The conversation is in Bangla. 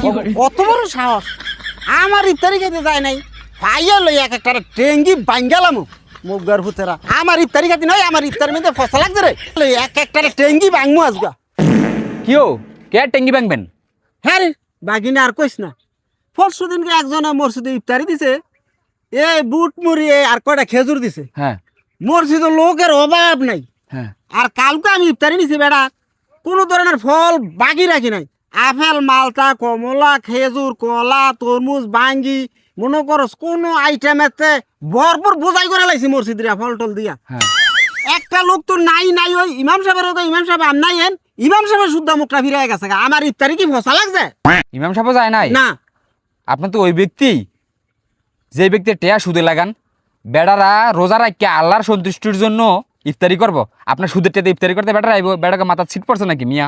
কত বড় সাহস আমার ইফতারি খেতে যায় নাই ভাইয়া লই এক একটা টেঙ্গি বাঙ্গালাম মুগার ভূতেরা আমার ইফতারি খাতি নয় আমার ইফতারের মধ্যে ফসা লাগছে রে লই এক একটা টেঙ্গি বাঙ্গু আসগা কিও কে টেঙ্গি ভাঙবেন? হ্যাঁ রে বাগিনা আর কইস না পরশু দিনকে একজনে মসজিদে ইফতারি দিছে এই বুট মুড়ি আর কয়টা খেজুর দিছে হ্যাঁ মসজিদে লোকের অভাব নাই হ্যাঁ আর কালকে আমি ইফতারি নিছি বেড়া কোনো ধরনের ফল বাকি রাখি নাই আপেল মালটা কমলা খেজুর কলা তরমুজ বাঙ্গি মনে করস কোনো আইটেমেতে ভরপুর বোঝাই করে লাইছি মসজিদ রিয়া ফল টল দিয়া হ্যাঁ একটা লোক তো নাই নাই ওই ইমাম সাহেবের তো ইমাম সাহেব আর নাই হেন ইমাম সাহেবের শুদ্ধ মুখটা ফিরে গেছে গা। আমার ইফতারি কি ফসা লাগছে ইমাম সাহেব যায় নাই? না আপনি তো ওই ব্যক্তি যে ব্যক্তি টেয়া সুদে লাগান বেড়ারা রোজা রাখকে আল্লাহর সন্তুষ্টির জন্য ইফতারি করব। আপনার সুদের টেতে ইফতারি করতে বেড়ারা আইব, বেড়াকে মাথার ছিট পড়ছে নাকি মিয়া?